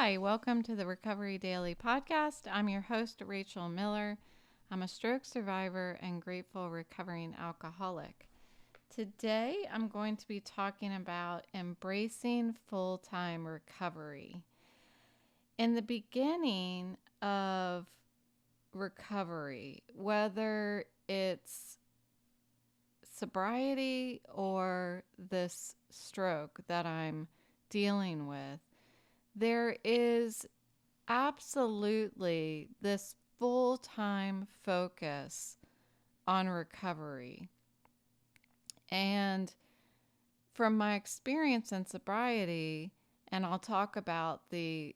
Hi, welcome to the Recovery Daily podcast. I'm your host, Rachel Miller. I'm a stroke survivor and grateful recovering alcoholic. Today, I'm going to be talking about embracing full-time recovery. In the beginning of recovery, whether it's sobriety or this stroke that I'm dealing with, there is absolutely this full-time focus on recovery. And from my experience in sobriety, and I'll talk about the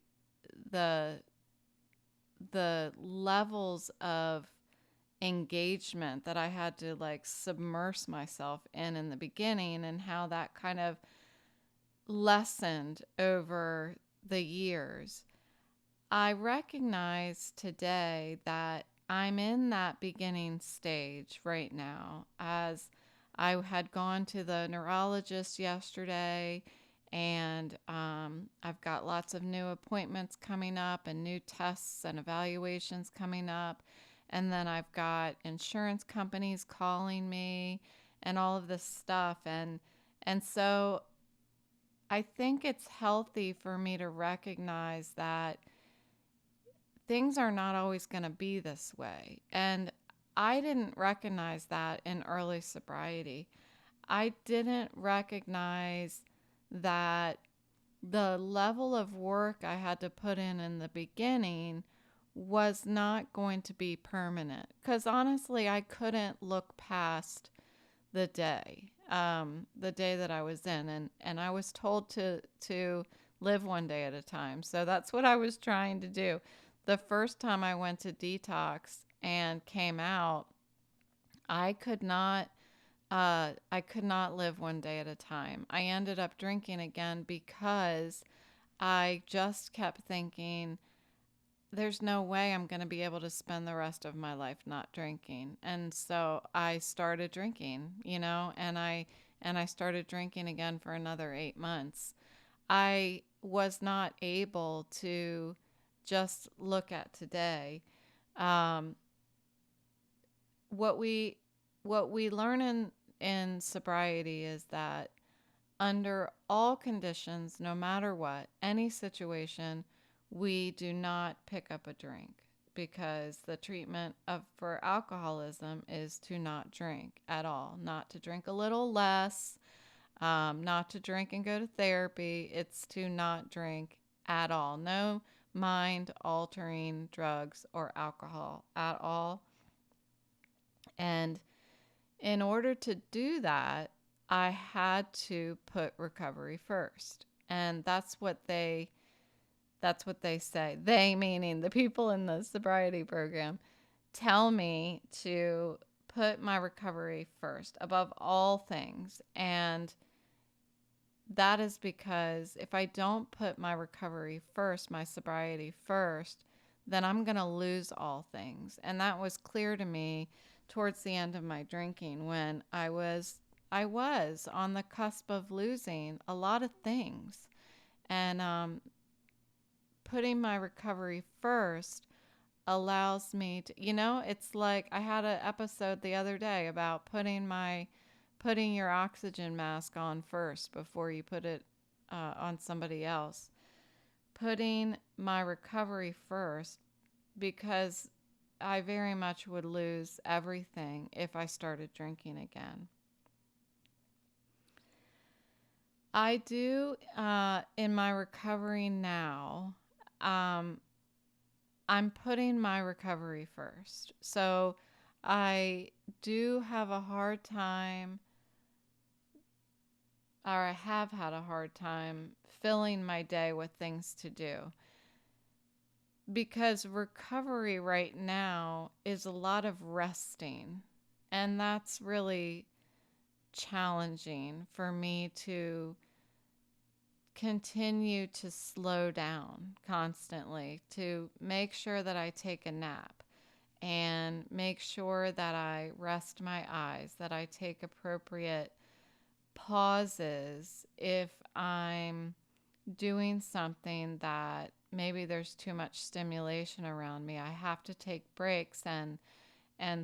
levels of engagement that I had to submerge myself in the beginning, and how that kind of lessened over the years. I recognize today that I'm in that beginning stage right now, as I had gone to the neurologist yesterday, and I've got lots of new appointments coming up and new tests and evaluations coming up. And then I've got insurance companies calling me and all of this stuff. And so I think it's healthy for me to recognize that things are not always going to be this way. And I didn't recognize that in early sobriety. I didn't recognize that the level of work I had to put in the beginning was not going to be permanent. Because honestly, I couldn't look past the day that I was in. And I was told to live one day at a time. So that's what I was trying to do. The first time I went to detox and came out, I could not live one day at a time. I ended up drinking again because I just kept thinking, there's no way I'm going to be able to spend the rest of my life not drinking. And so I started drinking, and I started drinking again for another 8 months. I was not able to just look at today. What we learn in sobriety is that under all conditions, no matter what, any situation, we do not pick up a drink, because the treatment for alcoholism is to not drink at all, not to drink a little less, not to drink and go to therapy. It's to not drink at all. No mind-altering drugs or alcohol at all. And in order to do that, I had to put recovery first. And that's what they say. They, meaning the people in the sobriety program, tell me to put my recovery first above all things. And that is because if I don't put my recovery first, my sobriety first, then I'm going to lose all things. And that was clear to me towards the end of my drinking, when I was on the cusp of losing a lot of things. And putting my recovery first allows me to, it's like I had an episode the other day about putting your oxygen mask on first before you put it on somebody else. Putting my recovery first, because I very much would lose everything if I started drinking again. I do, in my recovery now, I'm putting my recovery first. So I do have a hard time, or I have had a hard time filling my day with things to do. Because recovery right now is a lot of resting, and that's really challenging for me to continue to slow down constantly, to make sure that I take a nap and make sure that I rest my eyes, that I take appropriate pauses if I'm doing something that maybe there's too much stimulation around me. I have to take breaks and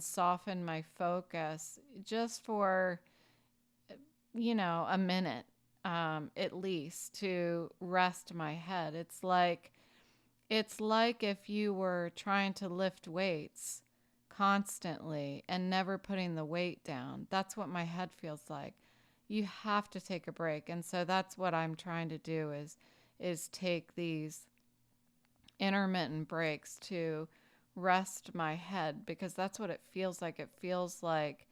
soften my focus just for, a minute, at least, to rest my head. It's like if you were trying to lift weights constantly and never putting the weight down. That's what my head feels like. You have to take a break. And so that's what I'm trying to do is take these intermittent breaks to rest my head, because that's what it feels like. It feels like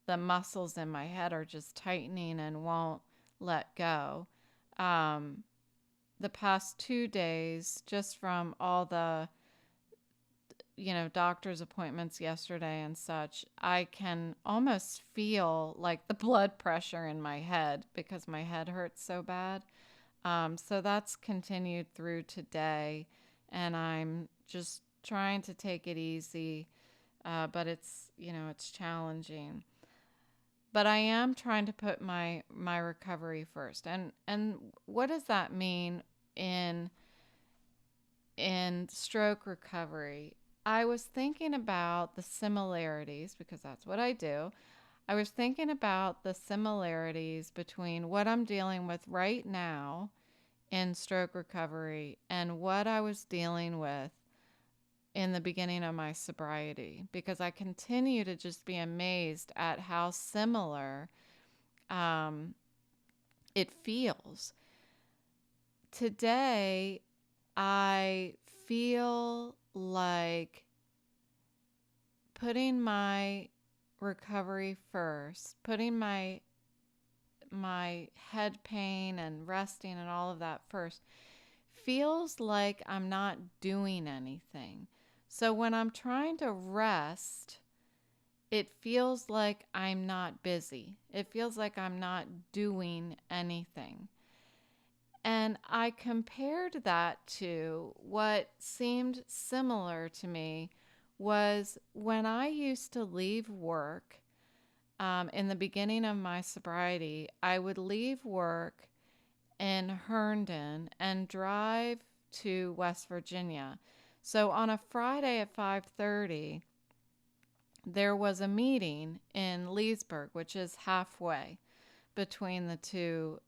the muscles in my head are just tightening and won't let go. Um, the past 2 days, just from all the, doctor's appointments yesterday and such, I can almost feel like the blood pressure in my head because my head hurts so bad. So that's continued through today, and I'm just trying to take it easy, but it's challenging. But I am trying to put my recovery first. And what does that mean in stroke recovery? I was thinking about the similarities, because that's what I do. I was thinking about the similarities between what I'm dealing with right now in stroke recovery and what I was dealing with in the beginning of my sobriety, because I continue to just be amazed at how similar um, it feels. Today, I feel like putting my recovery first, putting my head pain and resting and all of that first, feels like I'm not doing anything. So when I'm trying to rest, it feels like I'm not busy. It feels like I'm not doing anything. And I compared that to what seemed similar to me was when I used to leave work. In the beginning of my sobriety, I would leave work in Herndon and drive to West Virginia. So on a Friday at 5:30, there was a meeting in Leesburg, which is halfway between the two.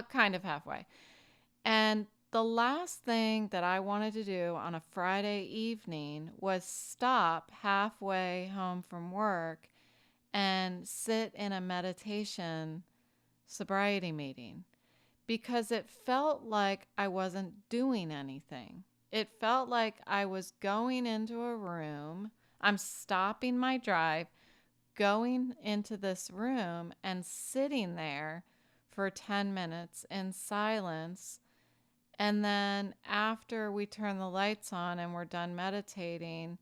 Kind of halfway. And the last thing that I wanted to do on a Friday evening was stop halfway home from work and sit in a meditation sobriety meeting, because it felt like I wasn't doing anything. It felt like I was going into a room. I'm stopping my drive, going into this room and sitting there for 10 minutes in silence. And then after we turn the lights on and we're done meditating,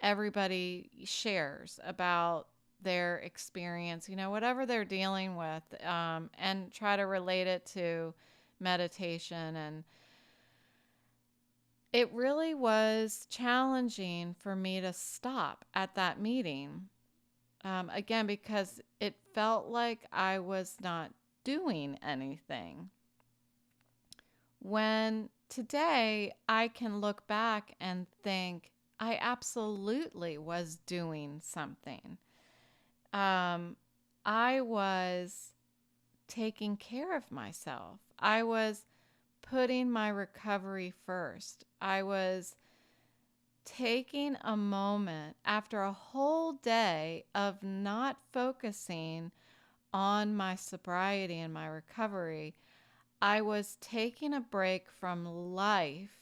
everybody shares about their experience, whatever they're dealing with, and try to relate it to meditation. And it really was challenging for me to stop at that meeting, again, because it felt like I was not doing anything. When today I can look back and think I absolutely was doing something. I was taking care of myself. I was putting my recovery first. I was taking a moment after a whole day of not focusing on my sobriety and my recovery. I was taking a break from life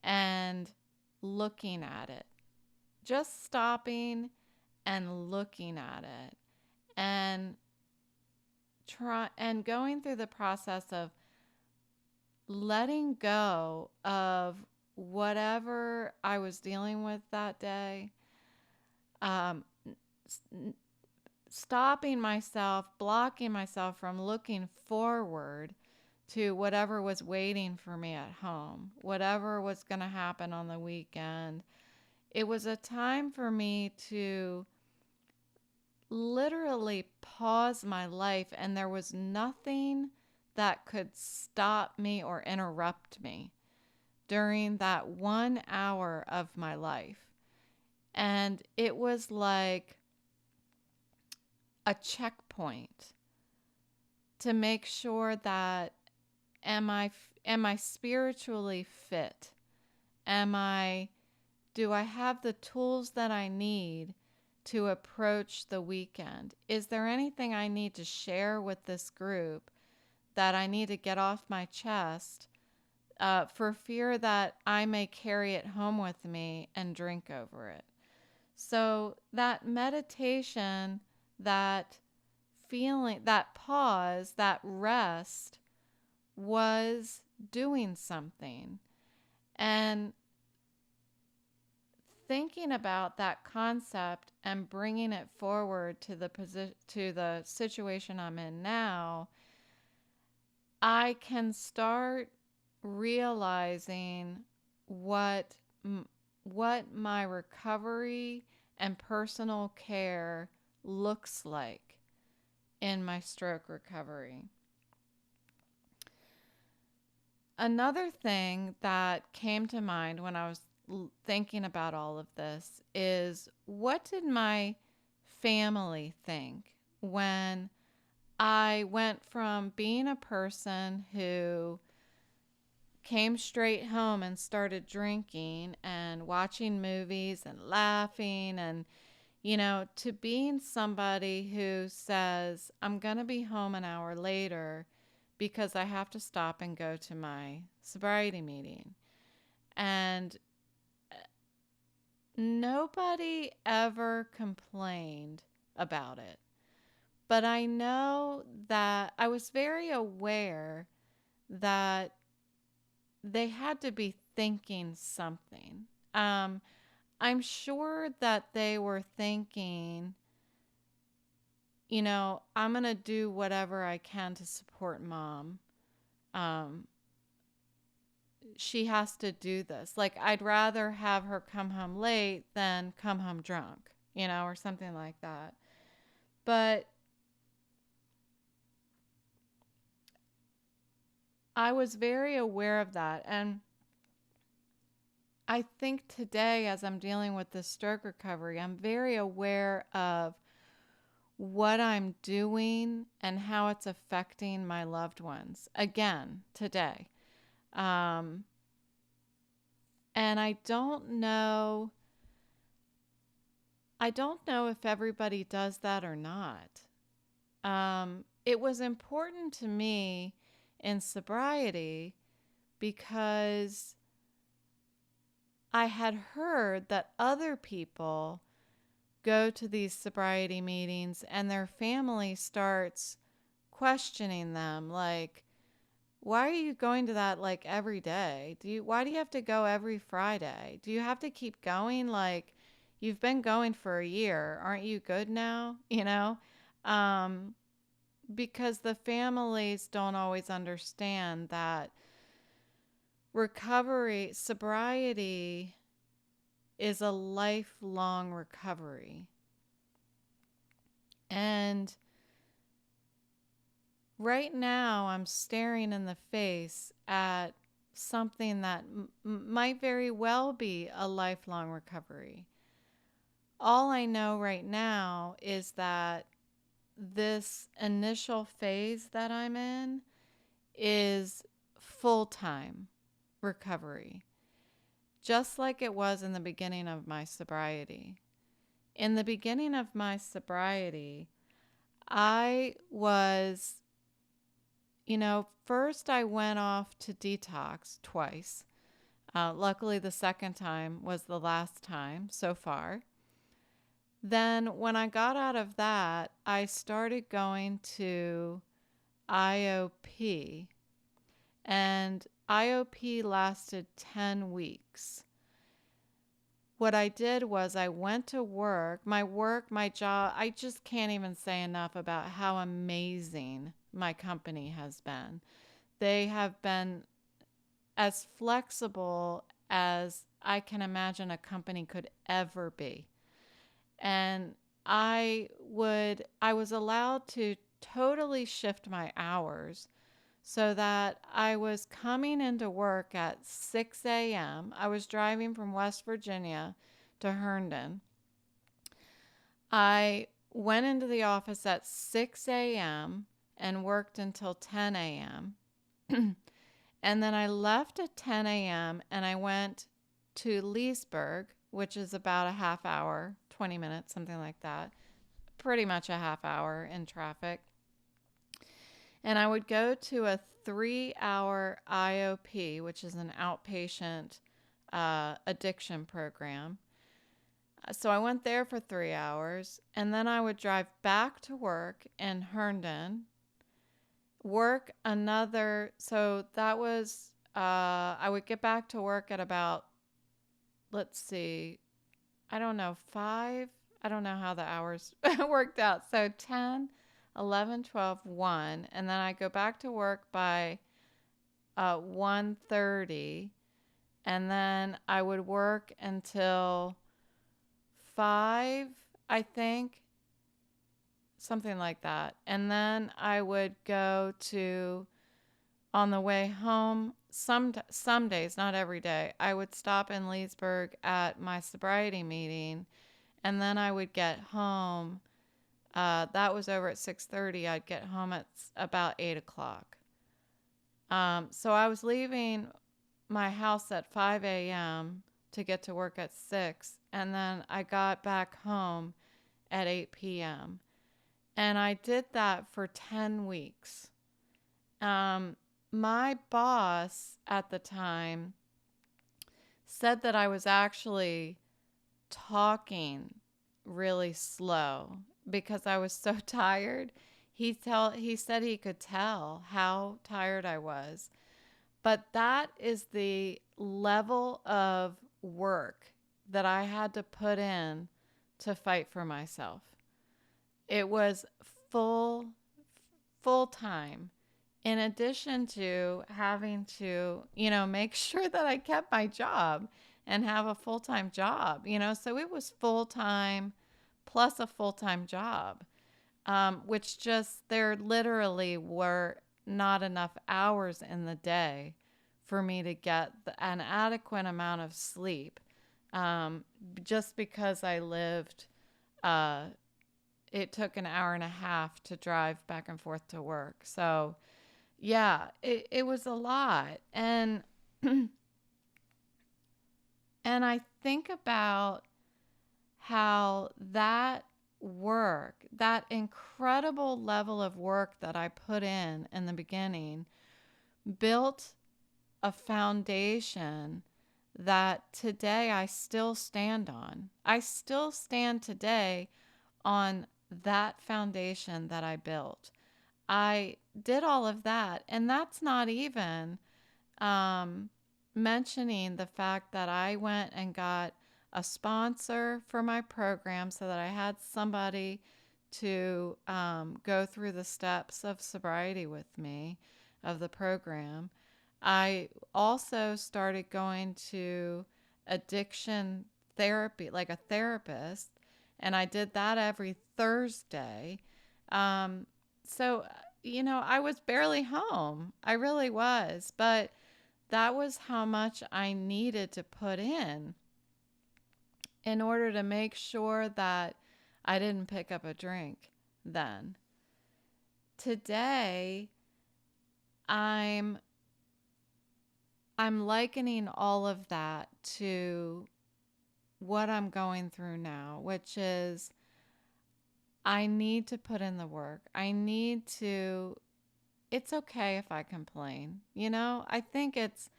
and looking at it, just stopping and looking at it, and going through the process of letting go of whatever I was dealing with that day, um, stopping myself, blocking myself from looking forward to whatever was waiting for me at home, whatever was going to happen on the weekend. It was a time for me to literally pause my life, and there was nothing that could stop me or interrupt me during that 1 hour of my life. And it was like a checkpoint to make sure that am I spiritually fit? Am I do I have the tools that I need to approach the weekend? Is there anything I need to share with this group that I need to get off my chest for fear that I may carry it home with me and drink over it? So that meditation, that feeling, that pause, that rest was doing something. And thinking about that concept and bringing it forward to the situation I'm in now, I can start realizing what what my recovery and personal care looks like in my stroke recovery. Another thing that came to mind when I was thinking about all of this is, what did my family think when I went from being a person who came straight home and started drinking and watching movies and laughing and, to being somebody who says, I'm going to be home an hour later because I have to stop and go to my sobriety meeting. And nobody ever complained about it. But I know that I was very aware that they had to be thinking something. I'm sure that they were thinking, I'm going to do whatever I can to support mom. She has to do this. Like, I'd rather have her come home late than come home drunk, or something like that. But I was very aware of that. And I think today, as I'm dealing with this stroke recovery, I'm very aware of what I'm doing and how it's affecting my loved ones again today. And I don't know if everybody does that or not. It was important to me in sobriety because I had heard that other people go to these sobriety meetings and their family starts questioning them, like, why are you going to that like every day? Why do you have to go every Friday? Do you have to keep going? Like, you've been going for a year. Aren't you good now? Because the families don't always understand that sobriety is a lifelong recovery. And right now I'm staring in the face at something that might very well be a lifelong recovery. All I know right now is that this initial phase that I'm in is full-time recovery, just like it was in the beginning of my sobriety. In the beginning of my sobriety, I was, first I went off to detox twice. Luckily, the second time was the last time so far. Then when I got out of that, I started going to IOP. And IOP lasted 10 weeks. What I did was I went to work, my job. I just can't even say enough about how amazing my company has been. They have been as flexible as I can imagine a company could ever be. And I was allowed to totally shift my hours so that I was coming into work at 6 a.m. I was driving from West Virginia to Herndon. I went into the office at 6 a.m. and worked until 10 a.m. And then I left at 10 a.m. and I went to Leesburg, which is about a half hour, 20 minutes, something like that. Pretty much a half hour in traffic. And I would go to a 3-hour IOP, which is an outpatient addiction program. So I went there for 3 hours, and then I would drive back to work in Herndon, work another. So that was, I would get back to work at about, let's see, I don't know, 5. I don't know how the hours worked out. So 10, 11, 12, 1. And then I go back to work by 1:30. And then I would work until 5, I think, something like that. And then I would go to, on the way home, some days, not every day, I would stop in Leesburg at my sobriety meeting, and then I would get home. That was over at 6:30. I'd get home at about 8 o'clock. So I was leaving my house at 5 a.m. to get to work at 6, and then I got back home at 8 p.m. And I did that for 10 weeks. My boss at the time said that I was actually talking really slow because I was so tired. He said he could tell how tired I was. But that is the level of work that I had to put in to fight for myself. It was full time, in addition to having to, make sure that I kept my job and have a full-time job, so it was full-time plus a full-time job, which just, there literally were not enough hours in the day for me to get an adequate amount of sleep, just because I lived, it took an hour and a half to drive back and forth to work. So yeah, it was a lot. And and I think about how that work, that incredible level of work that I put in the beginning, built a foundation that today I still stand on. I still stand today on that foundation that I built. I did all of that, and that's not even mentioning the fact that I went and got a sponsor for my program so that I had somebody to go through the steps of sobriety with me, of the program. I also started going to addiction therapy, like a therapist, and I did that every Thursday. So, I was barely home. I really was. But that was how much I needed to put in order to make sure that I didn't pick up a drink then. Today, I'm likening all of that to what I'm going through now, which is I need to put in the work. It's okay if I complain. I think it's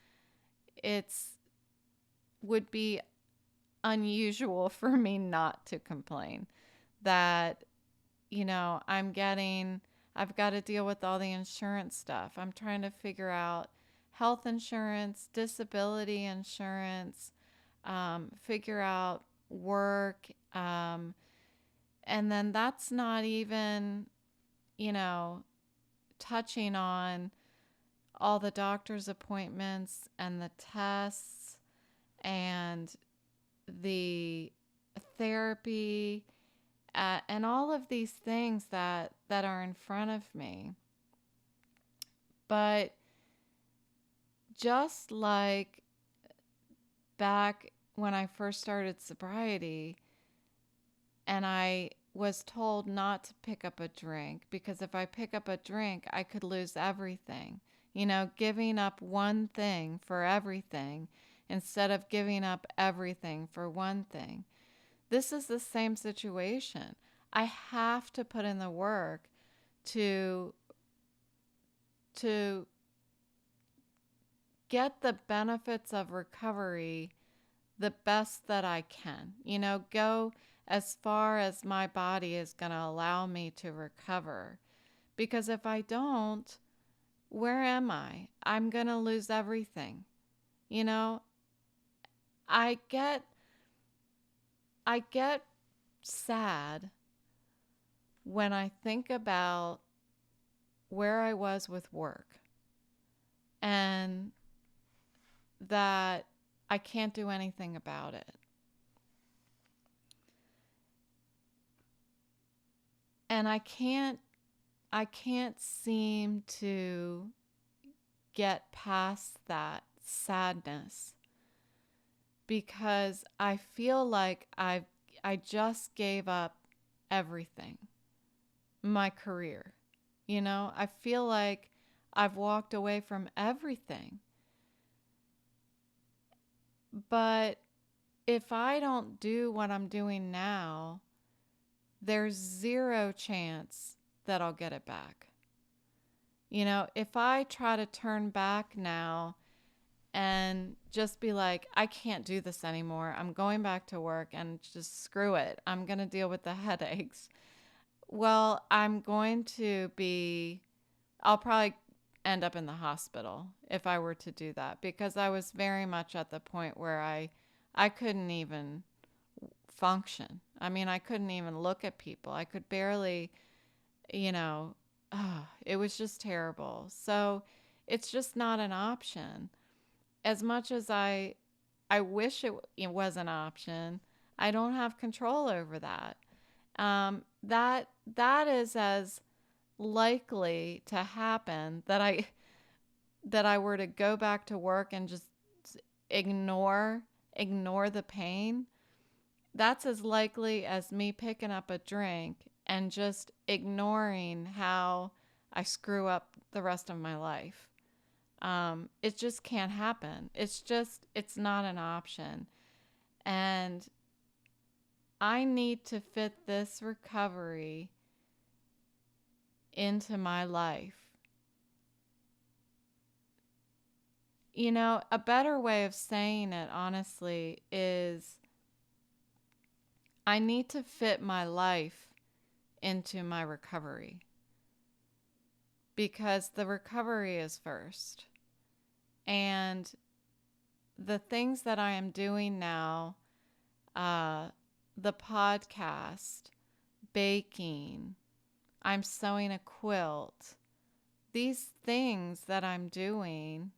would be unusual for me not to complain that, I've got to deal with all the insurance stuff. I'm trying to figure out health insurance, disability insurance, figure out work. And then that's not even, touching on all the doctor's appointments and the tests and the therapy, and all of these things that are in front of me. But just like back when I first started sobriety, and I was told not to pick up a drink because if I pick up a drink, I could lose everything. Giving up one thing for everything instead of giving up everything for one thing. This is the same situation. I have to put in the work to to get the benefits of recovery the best that I can. Go as far as my body is going to allow me to recover. Because if I don't, where am I? I'm going to lose everything. You know, I get I get sad when I think about where I was with work and that I can't do anything about it. And I can't seem to get past that sadness because I feel like I just gave up everything. My career. I feel like I've walked away from everything. But if I don't do what I'm doing now, there's zero chance that I'll get it back. If I try to turn back now and just be like, I can't do this anymore, I'm going back to work and just screw it, I'm going to deal with the headaches. Well, I'll probably end up in the hospital if I were to do that because I was very much at the point where I couldn't even function. I mean, I couldn't even look at people. I could barely, it was just terrible. So it's just not an option. As much as I wish it was an option, I don't have control over that. That is as likely to happen that I were to go back to work and just ignore the pain. That's as likely as me picking up a drink and just ignoring how I screw up the rest of my life. It just can't happen. It's not an option. And I need to fit this recovery into my life. A better way of saying it, honestly, is I need to fit my life into my recovery because the recovery is first. And the things that I am doing now, the podcast, baking, I'm sewing a quilt, these things that I'm doing.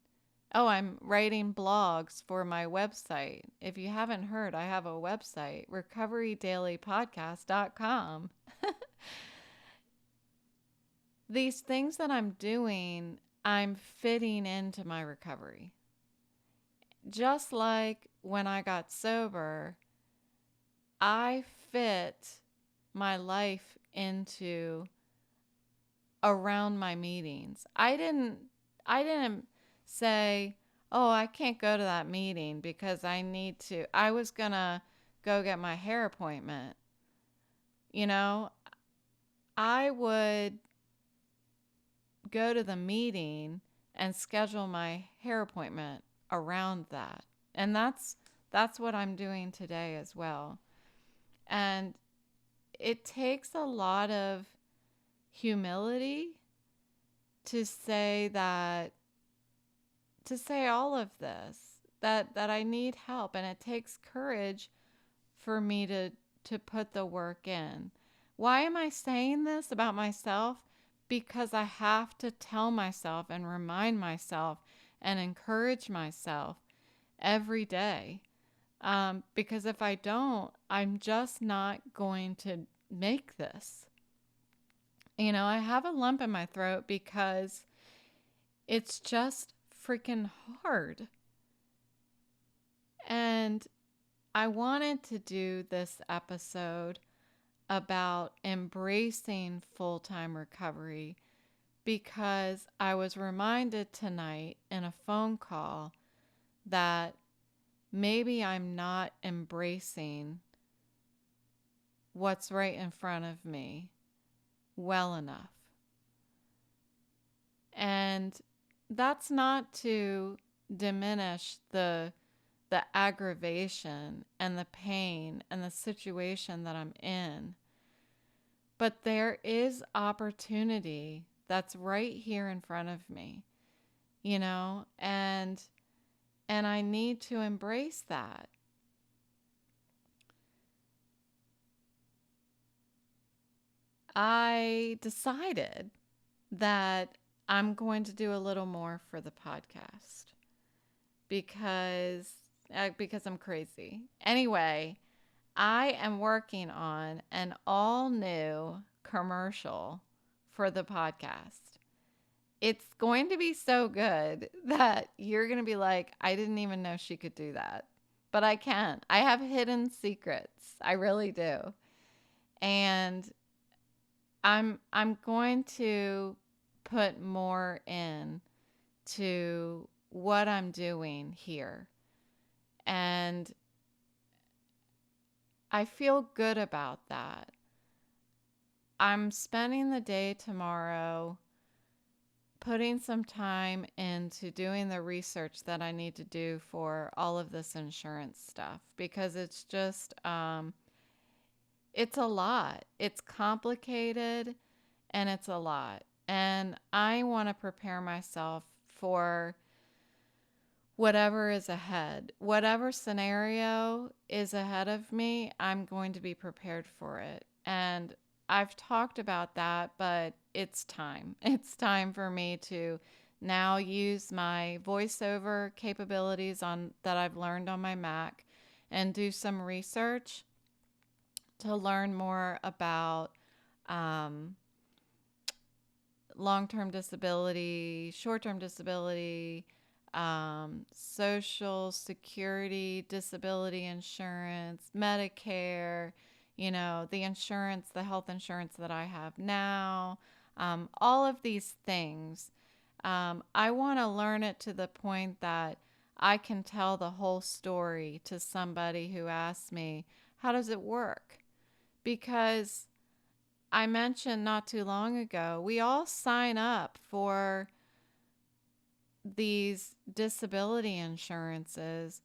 Oh, I'm writing blogs for my website. If you haven't heard, I have a website, recoverydailypodcast.com. These things that I'm doing, I'm fitting into my recovery. Just like when I got sober, I fit my life into around my meetings. I didn't say, "Oh, I can't go to that meeting because I was going to go get my hair appointment." I would go to the meeting and schedule my hair appointment around that. And that's what I'm doing today as well. And it takes a lot of humility to say all of this, that I need help, and it takes courage for me to put the work in. Why am I saying this about myself? Because I have to tell myself and remind myself and encourage myself every day. Because if I don't, I'm just not going to make this. I have a lump in my throat because It's just freaking hard. And I wanted to do this episode about embracing full-time recovery because I was reminded tonight in a phone call that maybe I'm not embracing what's right in front of me well enough. And that's not to diminish the aggravation and the pain and the situation that I'm in. But there is opportunity that's right here in front of me, and I need to embrace that. I decided that I'm going to do a little more for the podcast because I'm crazy. Anyway, I am working on an all new commercial for the podcast. It's going to be so good that you're going to be like, I didn't even know she could do that. But I can. I have hidden secrets. I really do. And I'm going to put more in to what I'm doing here. And I feel good about that. I'm spending the day tomorrow putting some time into doing the research that I need to do for all of this insurance stuff because it's just, it's a lot. It's complicated and it's a lot. And I want to prepare myself for whatever is ahead. Whatever scenario is ahead of me, I'm going to be prepared for it. And I've talked about that, but it's time. It's time for me to now use my voiceover capabilities on that I've learned on my Mac and do some research to learn more about long-term disability, short-term disability, social security, disability insurance, Medicare, the insurance, the health insurance that I have now, all of these things. I want to learn it to the point that I can tell the whole story to somebody who asks me, how does it work? Because I mentioned not too long ago, we all sign up for these disability insurances,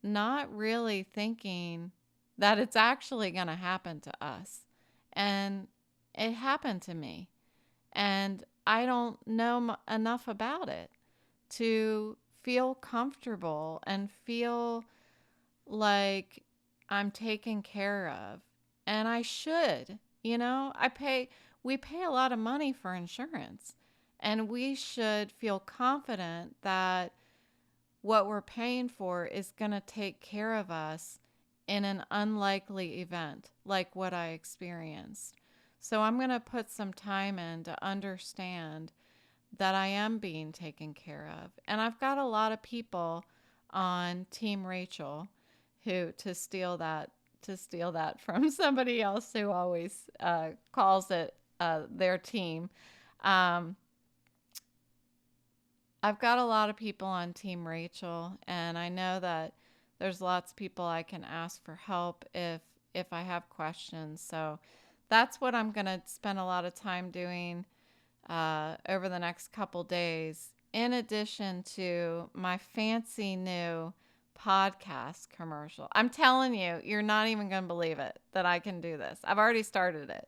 not really thinking that it's actually going to happen to us. And it happened to me. And I don't know enough about it to feel comfortable and feel like I'm taken care of. And I should, we pay a lot of money for insurance. And we should feel confident that what we're paying for is going to take care of us in an unlikely event like what I experienced. So I'm going to put some time in to understand that I am being taken care of. And I've got a lot of people on Team Rachel who to steal that from somebody else who always calls it their team. I've got a lot of people on Team Rachel, and I know that there's lots of people I can ask for help if I have questions. So that's what I'm going to spend a lot of time doing over the next couple days, in addition to my fancy new podcast commercial. I'm telling you, you're not even going to believe it that I can do this. I've already started it.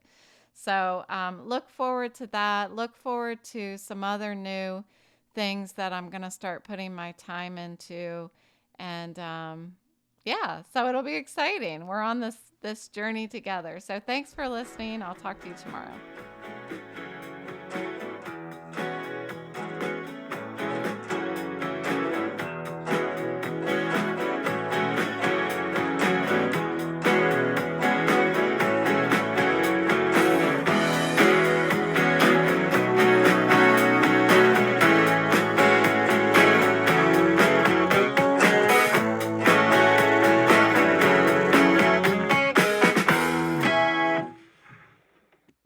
So look forward to that. Look forward to some other new things that I'm going to start putting my time into. And so it'll be exciting. We're on this journey together. So thanks for listening. I'll talk to you tomorrow.